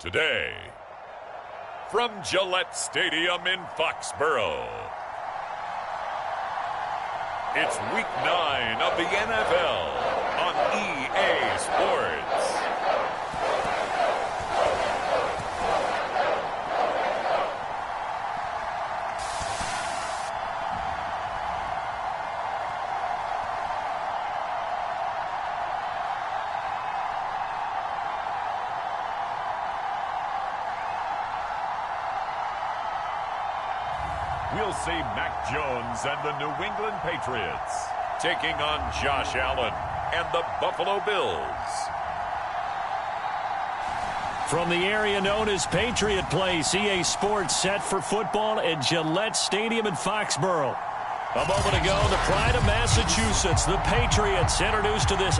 Today, from Gillette Stadium in Foxborough, it's Week 9 of the NFL on EA Sports. We'll see Mac Jones and the New England Patriots taking on Josh Allen and the Buffalo Bills. From the area known as Patriot Place, EA Sports set for football at Gillette Stadium in Foxborough. A moment ago, the pride of Massachusetts, the Patriots, introduced to this.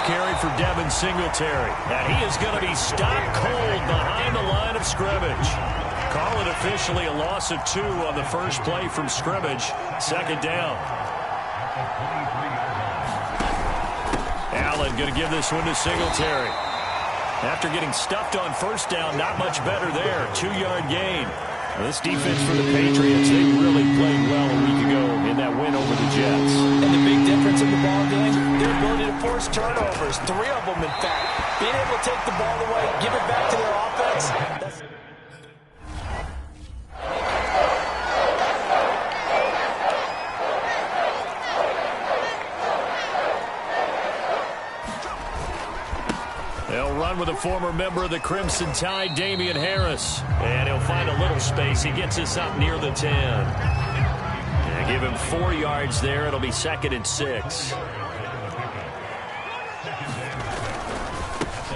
Carry for Devin Singletary, and he is going to be stopped cold behind the line of scrimmage. Call it officially a loss of 2 on the first play from scrimmage. Second down. Allen going to give this one to Singletary. After getting stuffed on first down, not much better there. 2-yard gain. Now, this defense for the Patriots, they really played well a week ago in that win over the Jets. And the big difference in the ball game, their ability to force turnovers. 3 of them, in fact. Being able to take the ball away, give it back to their offense. They'll run with a former member of the Crimson Tide, Damian Harris. And he'll find a little space. He gets us up near the 10. And give him 4 yards there. It'll be 2nd and 6.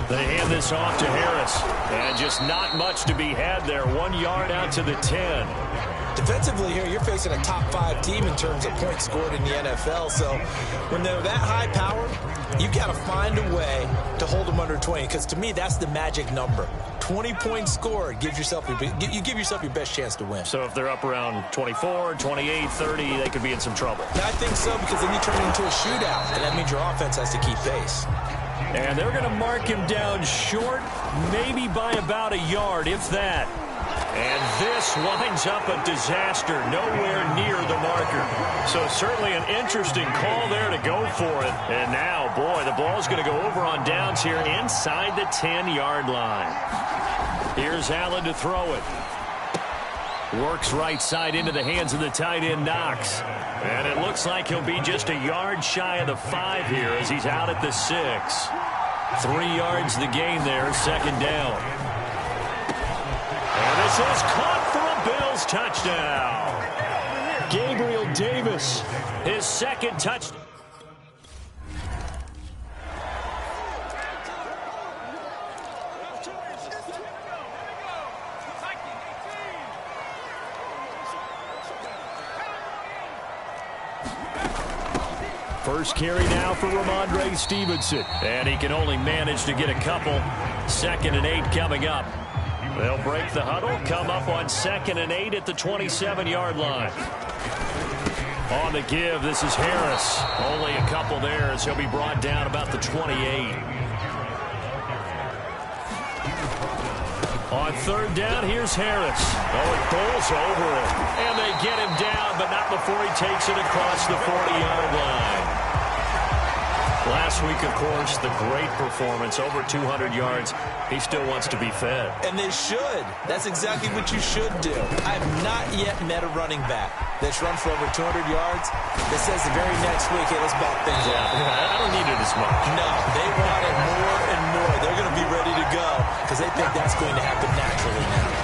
They hand this off to Harris. And just not much to be had there. 1 yard out to the 10. Defensively here, you're facing a top 5 team in terms of points scored in the NFL. So when they're that high powered, you've got to find a way to hold them under 20. Because to me, that's the magic number. 20 points scored, you give yourself your best chance to win. So if they're up around 24, 28, 30, they could be in some trouble. I think so, because then you turn it into a shootout, and that means your offense has to keep pace. And they're going to mark him down short, maybe by about a yard, if that. And this winds up a disaster, nowhere near the marker. So certainly an interesting call there to go for it. And now, boy, the ball's going to go over on downs here inside the 10-yard line. Here's Allen to throw it. Works right side into the hands of the tight end, Knox. And it looks like he'll be just a yard shy of the 5 here as he's out at the 6. 3 yards the gain there, second down. And this is caught for a Bills touchdown. Gabriel Davis, his 2nd touchdown. First carry now for Ramondre Stevenson. And he can only manage to get a couple. 2nd and 8 coming up. They'll break the huddle, come up on 2nd and 8 at the 27-yard line. On the give, this is Harris. Only a couple there as he'll be brought down about the 28. On 3rd down, here's Harris. Oh, it bowls over him. And they get him down, but not before he takes it across the 40-yard line. Last week, of course, the great performance, over 200 yards. He still wants to be fed. And they should. That's exactly what you should do. I have not yet met a running back that's run for over 200 yards that says the very next week, hey, let's ball things out. I don't need it as much. No, they want it more and more. They're going to be ready to go because they think that's going to happen naturally now.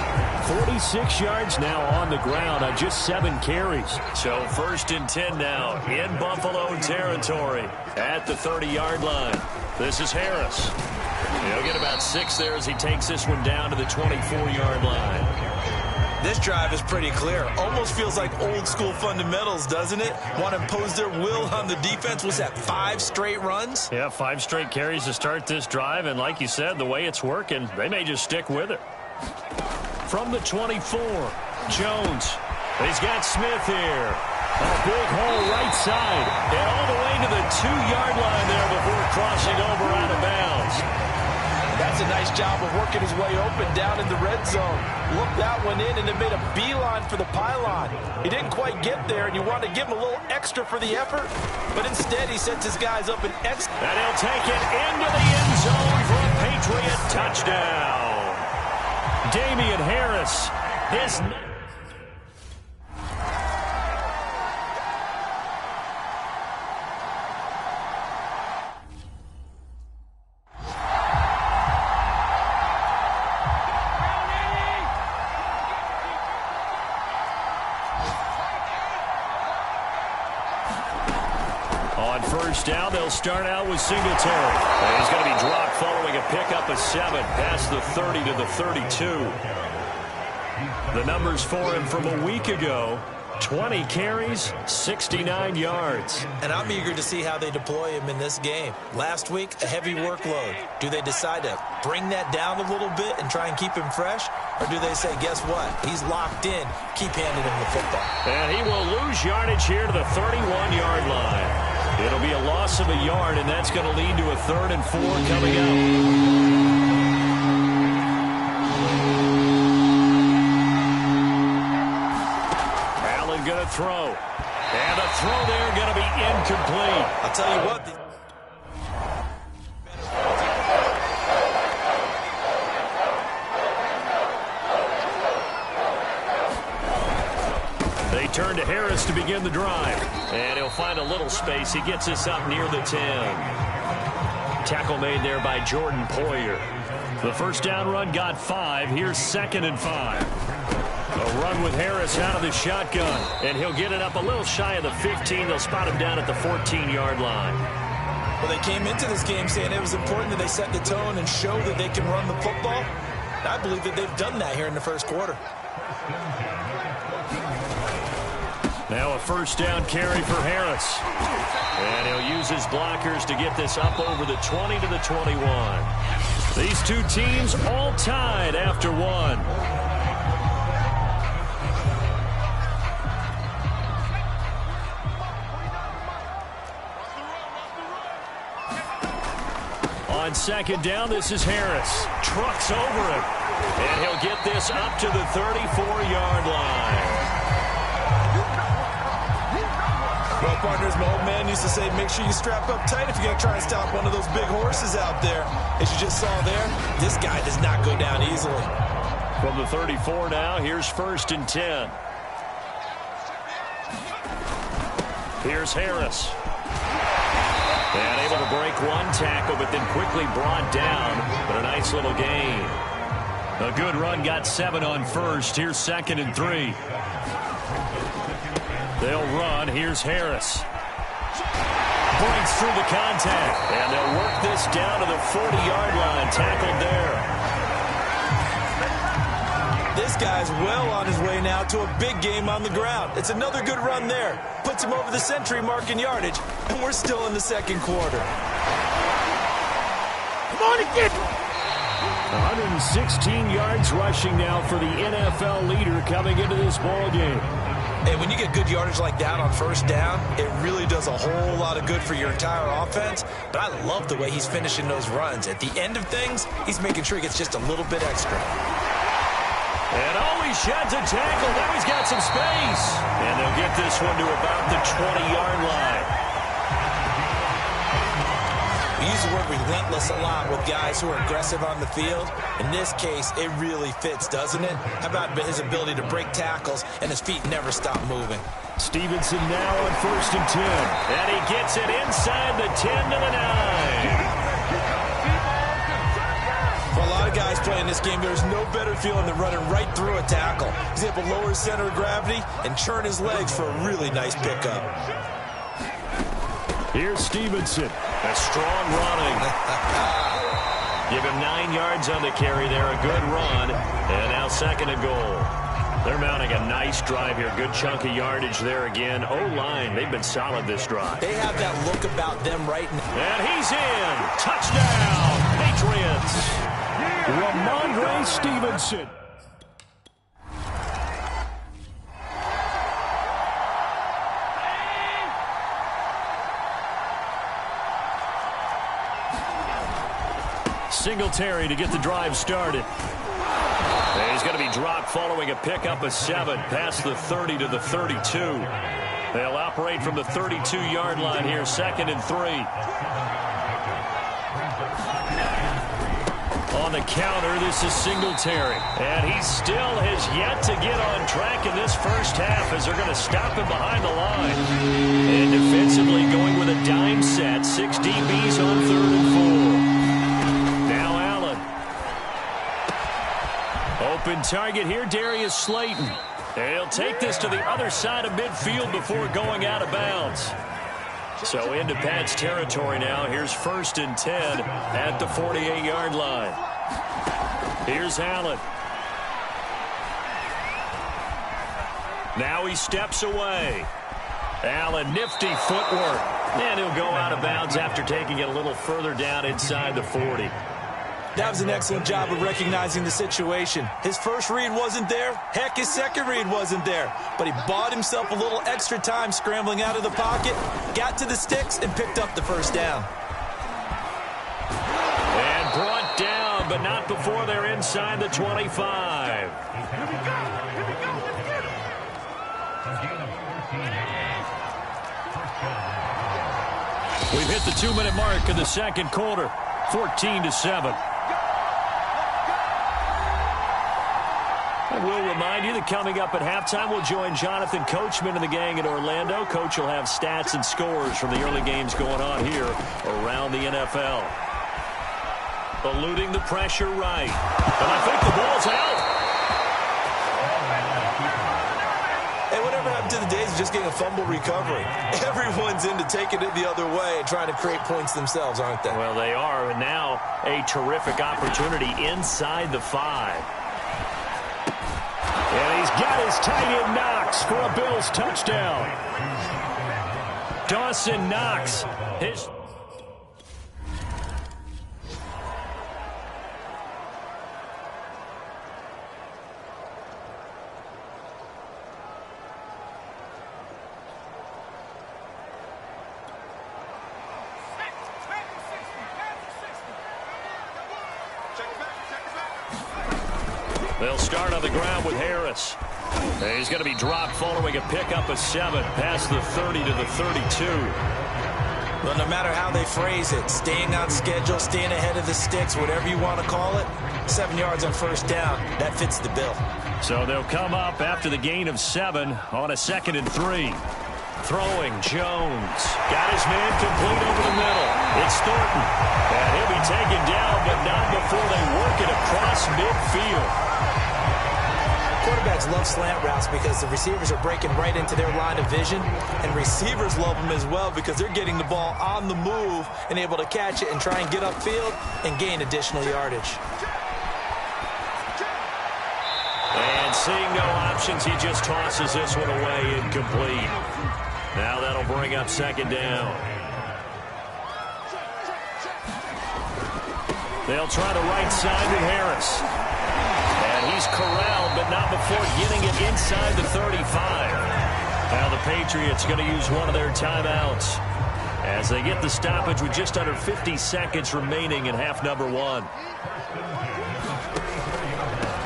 46 yards now on the ground on just 7 carries. So 1st and 10 now in Buffalo territory at the 30-yard line. This is Harris. He'll get about 6 there as he takes this one down to the 24-yard line. This drive is pretty clear. Almost feels like old school fundamentals, doesn't it? Want to impose their will on the defense. Was that 5 straight runs? Yeah, 5 straight carries to start this drive. And like you said, the way it's working, they may just stick with it. From the 24, Jones. He's got Smith here. A big hole right side. And all the way to the 2-yard line there before crossing over out of bounds. That's a nice job of working his way open down in the red zone. Looked that one in and it made a beeline for the pylon. He didn't quite get there, and you want to give him a little extra for the effort, but instead he sets his guys up an X. And he'll take it into the end zone for a Patriot touchdown. Damian Harris, his... On first down, they'll start out with Singletary. And he's going to be dropped following a pickup of 7 past the 30 to the 32. The numbers for him from a week ago: 20 carries, 69 yards. And I'm eager to see how they deploy him in this game. Last week, a heavy workload. Do they decide to bring that down a little bit and try and keep him fresh? Or do they say, guess what? He's locked in. Keep handing him the football. And he will lose yardage here to the 31-yard line. It'll be a loss of a yard, and that's going to lead to a 3rd and 4 coming up. Allen going to throw. And a throw there going to be incomplete. I'll tell you what. They turn to Harris to begin the drive. And he'll find a little space. He gets us up near the 10. Tackle made there by Jordan Poyer. The first down run got 5. Here's 2nd and 5. A run with Harris out of the shotgun. And he'll get it up a little shy of the 15. They'll spot him down at the 14-yard line. Well, they came into this game saying it was important that they set the tone and show that they can run the football. I believe that they've done that here in the first quarter. Now a first down carry for Harris. And he'll use his blockers to get this up over the 20 to the 21. These two teams all tied after 1. On 2nd down, this is Harris. Trucks over him. And he'll get this up to the 34-yard line. Well, partners, my old man used to say, make sure you strap up tight if you're going to try and stop one of those big horses out there. As you just saw there, this guy does not go down easily. From the 34 now, here's 1st and 10. Here's Harris. And able to break one tackle, but then quickly brought down. But a nice little gain. A good run, got 7 on first. Here's 2nd and 3. They'll run. Here's Harris. Breaks through the contact. And they'll work this down to the 40-yard line. Tackled there. This guy's well on his way now to a big game on the ground. It's another good run there. Puts him over the century mark in yardage. And we're still in the second quarter. Come on again. 116 yards rushing now for the NFL leader coming into this ball game. And when you get good yardage like that on first down, it really does a whole lot of good for your entire offense. But I love the way he's finishing those runs. At the end of things, he's making sure he gets just a little bit extra. And he sheds a tackle. Now he's got some space. And they'll get this one to about the 20-yard line. We use the word relentless a lot with guys who are aggressive on the field. In this case, it really fits, doesn't it? How about his ability to break tackles and his feet never stop moving? Stevenson now on 1st and 10. And he gets it inside the 10 to the 9. For a lot of guys playing this game, there's no better feeling than running right through a tackle. He's able to lower his center of gravity and churn his legs for a really nice pickup. Here's Stevenson. A strong running. Give him 9 yards on the carry there. A good run. And now 2nd and goal. They're mounting a nice drive here. Good chunk of yardage there again. O-line, they've been solid this drive. They have that look about them right now. And he's in. Touchdown, Patriots. Ramondre Stevenson. Singletary to get the drive started. And he's going to be dropped following a pickup of 7 past the 30 to the 32. They'll operate from the 32-yard line here, 2nd and 3. On the counter, this is Singletary. And he still has yet to get on track in this first half as they're going to stop him behind the line. And defensively going with a dime set, 6 DBs on 3rd and 4. Open target here, Darius Slayton. He'll take this to the other side of midfield before going out of bounds. So into Pat's territory now. Here's 1st and 10 at the 48-yard line. Here's Allen. Now he steps away. Allen, nifty footwork. And he'll go out of bounds after taking it a little further down inside the 40. That was an excellent job of recognizing the situation. His first read wasn't there. Heck, his second read wasn't there. But he bought himself a little extra time scrambling out of the pocket, got to the sticks, and picked up the first down. And brought down, but not before they're inside the 25. We've hit the 2-minute mark of the second quarter, 14-7. We'll remind you that coming up at halftime, we'll join Jonathan Coachman and the gang in Orlando. Coach will have stats and scores from the early games going on here around the NFL. Eluding the pressure right. And I think the ball's out. Hey, whatever happened to the days of just getting a fumble recovery? Everyone's into taking it the other way and trying to create points themselves, aren't they? Well, they are, and now a terrific opportunity inside the 5. And he's got his tight end Knox for a Bills touchdown. Dawson Knox. They'll start on the ground with Harris. He's going to be dropped following a pickup of 7 past the 30 to the 32. Well, no matter how they phrase it, staying on schedule, staying ahead of the sticks, whatever you want to call it, 7 yards on first down, that fits the bill. So they'll come up after the gain of 7 on a 2nd and 3. Throwing, Jones. Got his man complete over the middle. It's Thornton. And he'll be taken down, but not before they work it across midfield. Quarterbacks love slant routes because the receivers are breaking right into their line of vision, and receivers love them as well because they're getting the ball on the move and able to catch it and try and get upfield and gain additional yardage. And seeing no options, he just tosses this one away incomplete. Now that'll bring up 2nd down. They'll try the right side with Harris. And he's corralled, but not before getting it inside the 35. Now the Patriots going to use one of their timeouts as they get the stoppage with just under 50 seconds remaining in half number 1.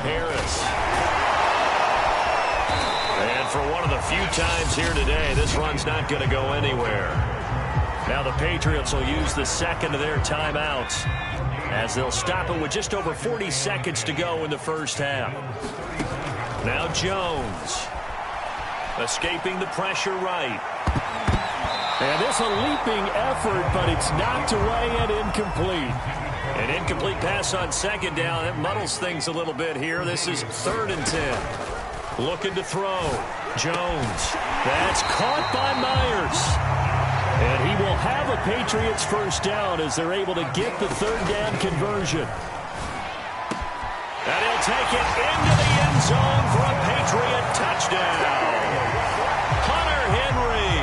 Harris. And for one of the few times here today, this run's not going to go anywhere. Now the Patriots will use the 2nd of their timeouts as they'll stop it with just over 40 seconds to go in the first half. Now Jones escaping the pressure right. And this a leaping effort, but it's knocked away and incomplete. An incomplete pass on 2nd down. It muddles things a little bit here. This is 3rd and 10. Looking to throw. Jones. That's caught by Myers. And he will have a Patriots first down as they're able to get the 3rd down conversion. And he'll take it into the end zone for a Patriot touchdown. Hunter Henry.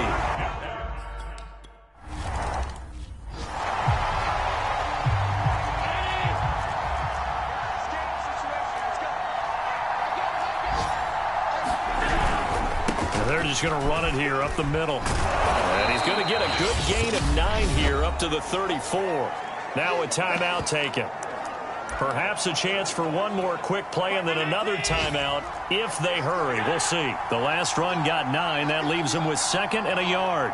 And they're just going to run it here up the middle. And he's going to get a good gain of 9 here up to the 34. Now a timeout taken. Perhaps a chance for one more quick play and then another timeout if they hurry. We'll see. The last run got 9. That leaves him with 2nd and a yard.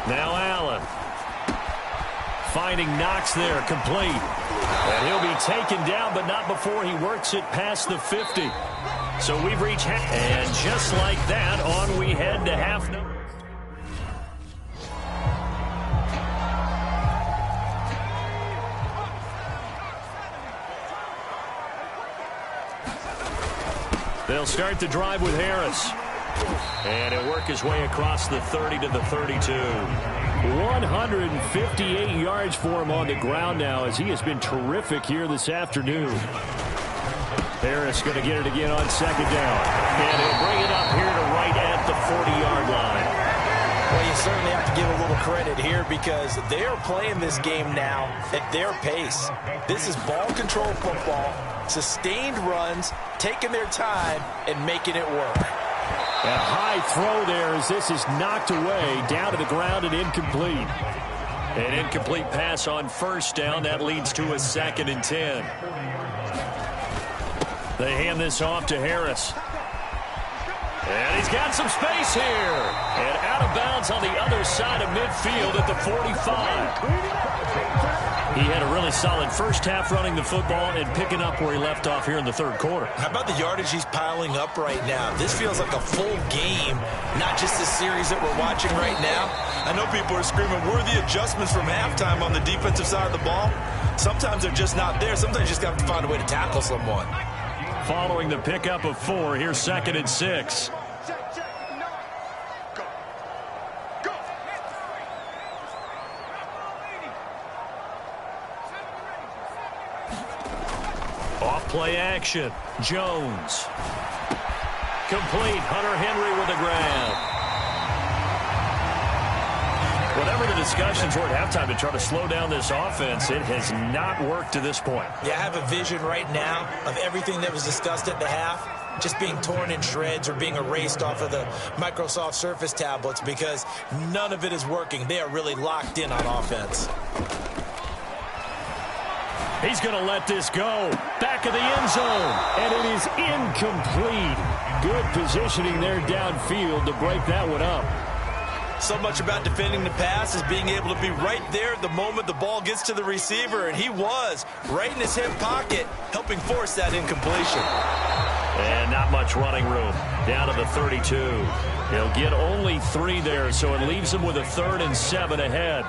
Now Allen. Finding Knox there, complete. And he'll be taken down, but not before he works it past the 50. So we've reached half. And just like that, on we head to half. They'll start the drive with Harris. And he'll work his way across the 30 to the 32. 158 yards for him on the ground now as he has been terrific here this afternoon. Harris going to get it again on 2nd down. And he'll bring it up here to right at the 40-yard line. Well, you certainly have to give a little credit here because they are playing this game now at their pace. This is ball control football, sustained runs, taking their time, and making it work. A high throw there as this is knocked away, down to the ground and incomplete. An incomplete pass on 1st down. That leads to a 2nd and 10. They hand this off to Harris. And he's got some space here. And out of bounds on the other side of midfield at the 45. He had a really solid first half running the football and picking up where he left off here in the 3rd quarter. How about the yardage he's piling up right now? This feels like a full game, not just the series that we're watching right now. I know people are screaming, where are the adjustments from halftime on the defensive side of the ball? Sometimes they're just not there. Sometimes you just have to find a way to tackle someone. Following the pickup of 4, here's 2nd and 6. Off-play action. Jones. Complete. Hunter Henry with a grab. Whatever the discussions were at halftime to try to slow down this offense, it has not worked to this point. Yeah, I have a vision right now of everything that was discussed at the half just being torn in shreds or being erased off of the Microsoft Surface tablets because none of it is working. They are really locked in on offense. He's going to let this go. Back of the end zone. And it is incomplete. Good positioning there downfield to break that one up. So much about defending the pass is being able to be right there at the moment the ball gets to the receiver, and he was right in his hip pocket, helping force that incompletion. And not much running room. Down to the 32. He'll get only 3 there, so it leaves him with a 3rd and 7 ahead.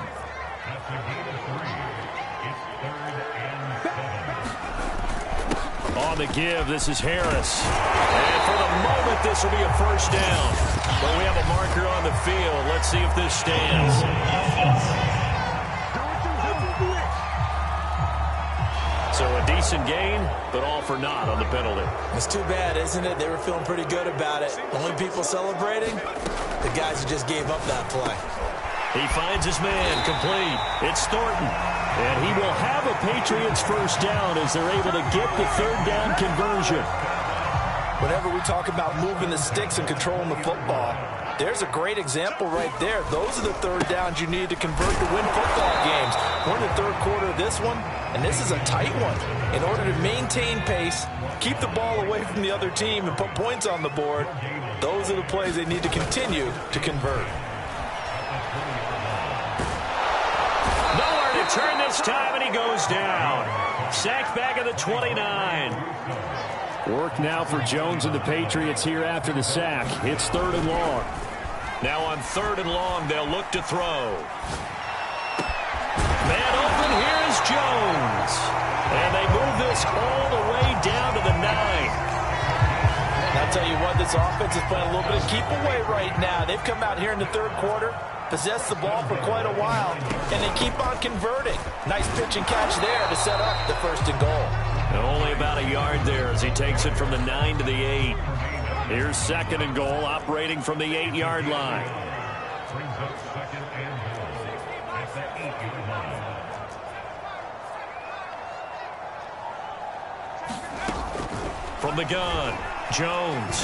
On the give, this is Harris. And for the moment, this will be a 1st down. But we have a marker on the field. Let's see if this stands. So a decent gain, but all for naught on the penalty. It's too bad, isn't it? They were feeling pretty good about it. Only people celebrating, the guys who just gave up that play. He finds his man, complete. It's Thornton. And he will have a Patriots 1st down as they're able to get the 3rd down conversion. Whenever we talk about moving the sticks and controlling the football, there's a great example right there. Those are the 3rd downs you need to convert to win football games. We're in the 3rd quarter of this one, and this is a tight one. In order to maintain pace, keep the ball away from the other team, and put points on the board, those are the plays they need to continue to convert. Nowhere to turn this time, and he goes down. Sacked back at the 29. Work now for Jones and the Patriots here after the sack. It's 3rd and long. Now on 3rd and long, they'll look to throw. Man open, here is Jones. And they move this all the way down to the 9. I'll tell you what, this offense is playing a little bit of keep away right now. They've come out here in the 3rd quarter, possessed the ball for quite a while, and they keep on converting. Nice pitch and catch there to set up the 1st and goal. And only about a yard there as he takes it from the 9 to the 8. Here's 2nd and goal, operating from the 8-yard line. From the gun, Jones.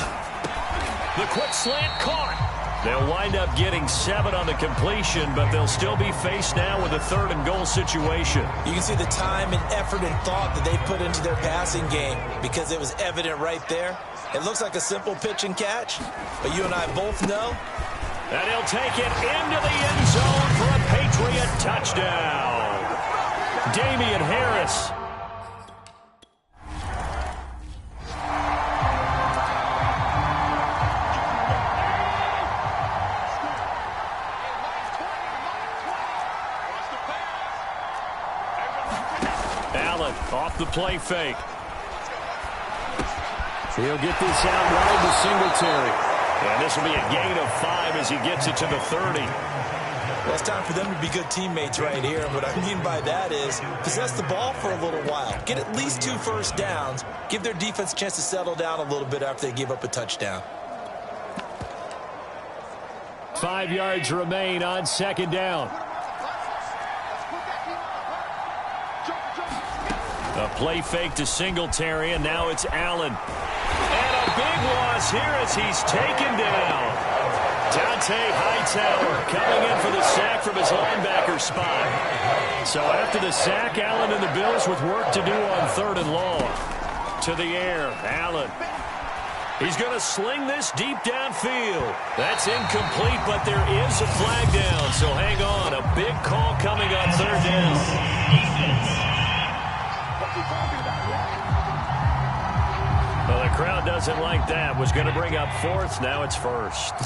The quick slant caught. They'll wind up getting 7 on the completion, but they'll still be faced now with a 3rd and goal situation. You can see the time and effort and thought that they put into their passing game because it was evident right there. It looks like a simple pitch and catch, but you and I both know. And he'll take it into the end zone for a Patriot touchdown. Damian Harris. Allen off the play fake. He'll get this out wide to Singletary. And this will be a gain of 5 as he gets it to the 30. Well, it's time for them to be good teammates right here. And what I mean by that is possess the ball for a little while. Get at least 2 first downs. Give their defense a chance to settle down a little bit after they give up a touchdown. 5 yards remain on 2nd down. A play fake to Singletary, and now it's Allen. And a big loss here as he's taken down. Dante Hightower coming in for the sack from his linebacker spot. So after the sack, Allen and the Bills with work to do on 3rd and long. To the air, Allen. He's going to sling this deep downfield. That's incomplete, but there is a flag down, so hang on. A big call coming on 3rd down. Well, the crowd doesn't like that. Was going to bring up 4th. Now it's 1st.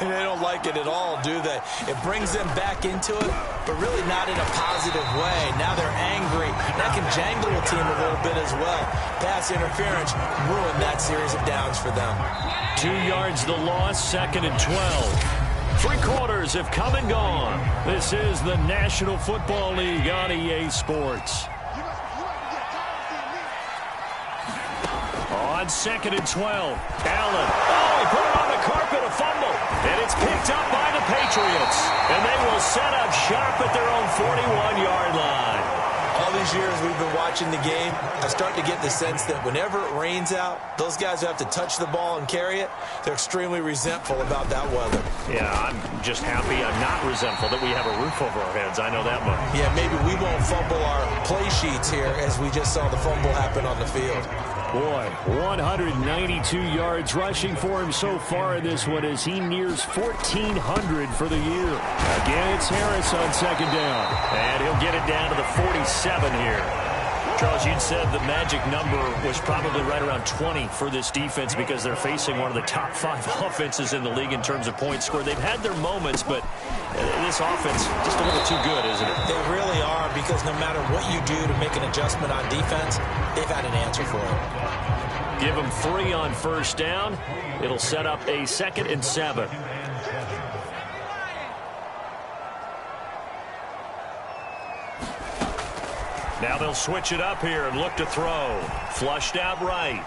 They don't like it at all, do they? It brings them back into it, but really not in a positive way. Now they're angry. That can jangle a team a little bit as well. Pass interference ruined that series of downs for them. 2 yards the loss, 2nd and 12. 3 quarters have come and gone. This is the National Football League on EA Sports. On 2nd and 12, Allen. Oh, he put it on the carpet, a fumble. And it's picked up by the Patriots. And they will set up shop at their own 41-yard line. All these years we've been watching the game, I start to get the sense that whenever it rains out, those guys who have to touch the ball and carry it, they're extremely resentful about that weather. Yeah, I'm just happy I'm not resentful that we have a roof over our heads. I know that much. Yeah, maybe we won't fumble our play sheets here as we just saw the fumble happen on the field. Boy, 192 yards rushing for him so far in this one as he nears 1,400 for the year. Again, it's Harris on 2nd down. And he'll get it down to the 47 here. Charles, you'd said the magic number was probably right around 20 for this defense because they're facing one of the top 5 offenses in the league in terms of points scored. They've had their moments, but this offense just a little too good, isn't it? They really are, because no matter what you do to make an adjustment on defense, they've had an answer for it. Give them 3 on 1st down. It'll set up a 2nd and 7. Now they'll switch it up here and look to throw. Flushed out right.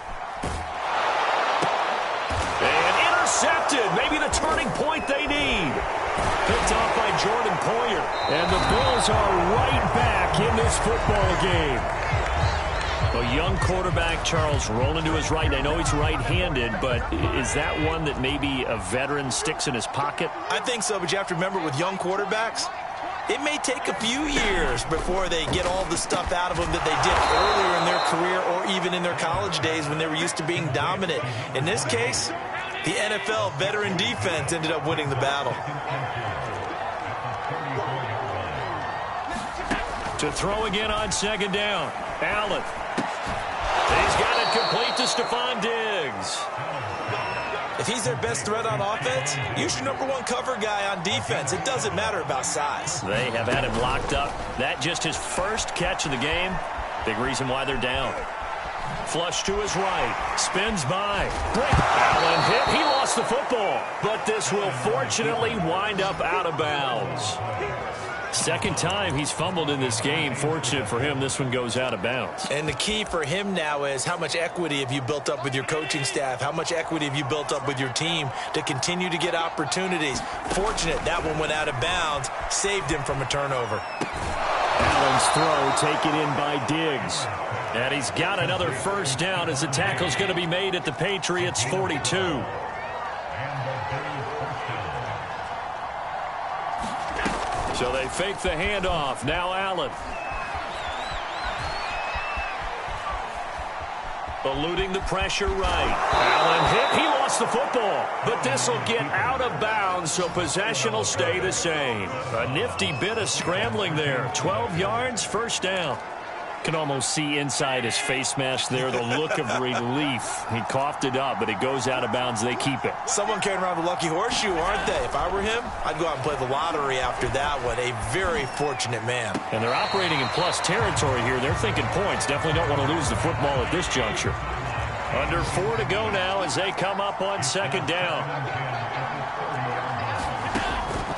And intercepted. Maybe the turning point they need. Picked off by Jordan Poyer. And the Bills are right back in this football game. A young quarterback, Charles, rolling to his right. I know he's right-handed, but is that one that maybe a veteran sticks in his pocket? I think so, but you have to remember with young quarterbacks, it may take a few years before they get all the stuff out of them that they did earlier in their career or even in their college days when they were used to being dominant. In this case, the NFL veteran defense ended up winning the battle. To throw again on 2nd down. Allen. He's got it complete to Stephon Diggs. If he's their best threat on offense, use your #1 cover guy on defense. It doesn't matter about size. They have had him locked up. That just his first catch of the game. Big reason why they're down. Flush to his right. Spins by. Allen hit. He lost the football. But this will fortunately wind up out of bounds. Second time he's fumbled in this game. Fortunate for him, this one goes out of bounds. And the key for him now is how much equity have you built up with your coaching staff? How much equity have you built up with your team to continue to get opportunities? Fortunate that one went out of bounds, saved him from a turnover. Allen's throw taken in by Diggs. And he's got another first down as the tackle's going to be made at the Patriots' 42. So they fake the handoff. Now Allen. Eluding the pressure right. Allen hit. He lost the football. But this will get out of bounds, so possession will stay the same. A nifty bit of scrambling there. 12 yards, first down. Can almost see inside his face mask there the look of relief. He coughed it up, but it goes out of bounds. They keep it. Someone carrying around the lucky horseshoe, aren't they? If I were him, I'd go out and play the lottery after that one. A very fortunate man. And they're operating in plus territory here. They're thinking points. Definitely don't want to lose the football at this juncture. Under 4 to go now as they come up on second down.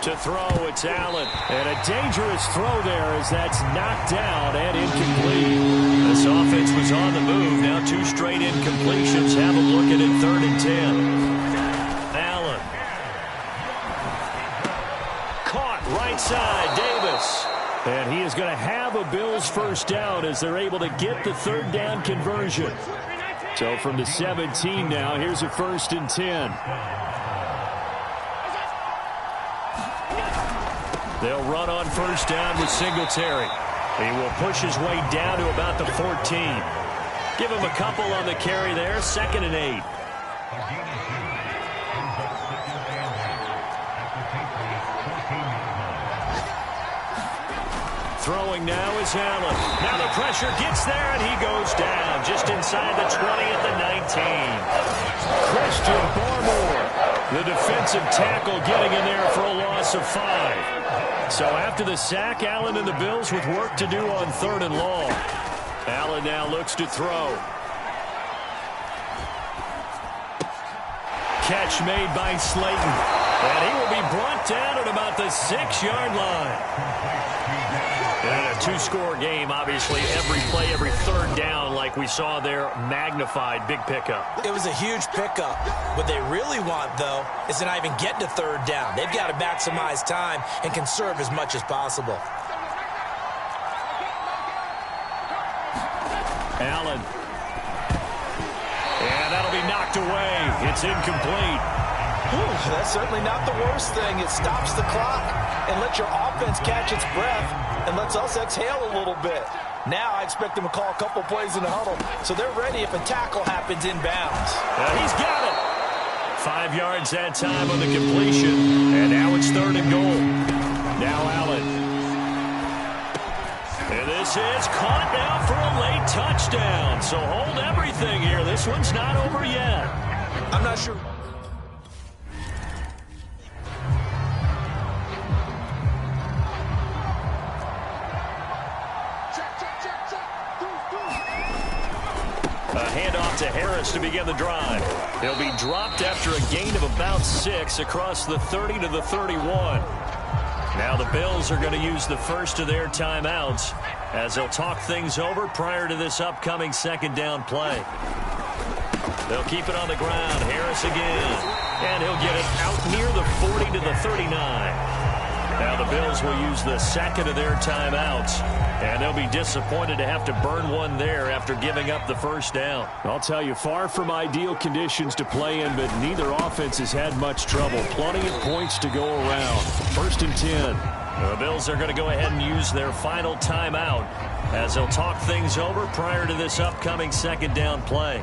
To throw, it's Allen. And a dangerous throw there as that's knocked down and incomplete. This offense was on the move. Now 2 straight incompletions. Have them looking at 3rd and 10. Allen. Caught right side, Davis. And he is going to have a Bills first down as they're able to get the 3rd down conversion. So from the 17 now, here's a 1st and 10. They'll run on first down with Singletary. He will push his way down to about the 14. Give him a couple on the carry there. 2nd and 8. Throwing now is Allen. Now the pressure gets there, and he goes down just inside the 20 at the 19. Christian Barmore, the defensive tackle, getting in there for a loss of 5. So after the sack, Allen and the Bills with work to do on 3rd and long. Allen now looks to throw. Catch made by Slayton. And he will be brought down at about the 6-yard line. And a 2-score game, obviously, every play, every 3rd down, like we saw there, magnified, big pickup. It was a huge pickup. What they really want, though, is to not even get to 3rd down. They've got to maximize time and conserve as much as possible. Allen. And that'll be knocked away. It's incomplete. That's certainly not the worst thing. It stops the clock and lets your offense catch its breath and lets us exhale a little bit. Now I expect them to call a couple plays in the huddle, so they're ready if a tackle happens inbounds. He's got it. 5 yards that time on the completion, and now it's 3rd and goal. Now Allen. And this is caught now for a late touchdown. So hold everything here. This one's not over yet. I'm not sure. A handoff to Harris to begin the drive. He'll be dropped after a gain of about 6 across the 30 to the 31. Now the Bills are going to use the first of their timeouts as they'll talk things over prior to this upcoming 2nd down play. They'll keep it on the ground. Harris again. And he'll get it out near the 40 to the 39. Now the Bills will use the 2nd of their timeouts, and they'll be disappointed to have to burn one there after giving up the first down. I'll tell you, far from ideal conditions to play in, but neither offense has had much trouble. Plenty of points to go around. 1st and 10. The Bills are going to go ahead and use their final timeout as they'll talk things over prior to this upcoming 2nd down play.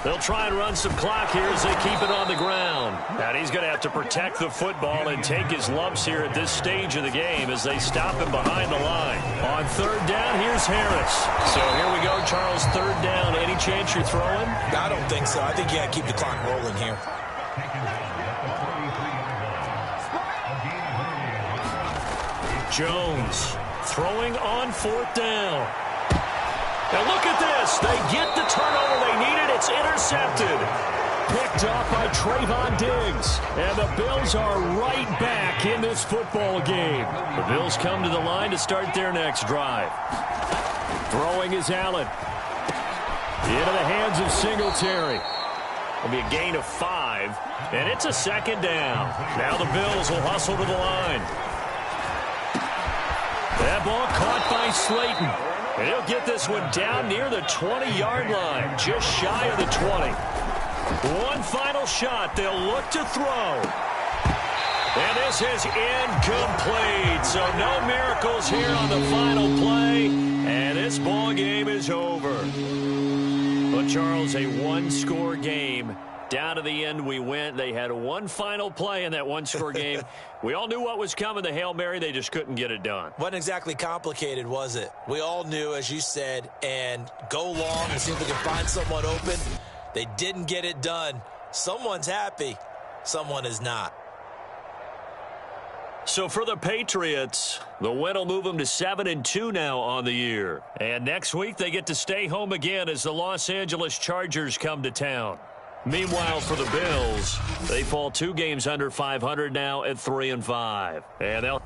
They'll try and run some clock here as they keep it on the ground. And he's going to have to protect the football and take his lumps here at this stage of the game as they stop him behind the line. On 3rd down, here's Harris. So here we go, Charles, 3rd down. Any chance you're throwing? I don't think so. I think you got to keep the clock rolling here. Jones throwing on 4th down. Now look at this. They get the turnover they needed. It's intercepted. picked off by Trayvon Diggs. And the Bills are right back in this football game. The Bills come to the line to start their next drive. Throwing is Allen. Into the hands of Singletary. It'll be a gain of 5, and it's a second down. Now the Bills will hustle to the line. That ball caught by Slayton. And he'll get this one down near the 20-yard line, just shy of the 20. One final shot. They'll look to throw. And this is incomplete. So no miracles here on the final play. And this ball game is over. But, Charles, a one-score game. Down to the end we went. They had one final play in that one-score game. We all knew what was coming, the Hail Mary. They just couldn't get it done. Wasn't exactly complicated, was it? We all knew, as you said, and go long and see if we can find someone open. They didn't get it done. Someone's happy. Someone is not. So for the Patriots, the win will move them to 7-2 now on the year. And next week they get to stay home again as the Los Angeles Chargers come to town. Meanwhile, for the Bills, they fall 2 games under 500 now at 3-5. And they'll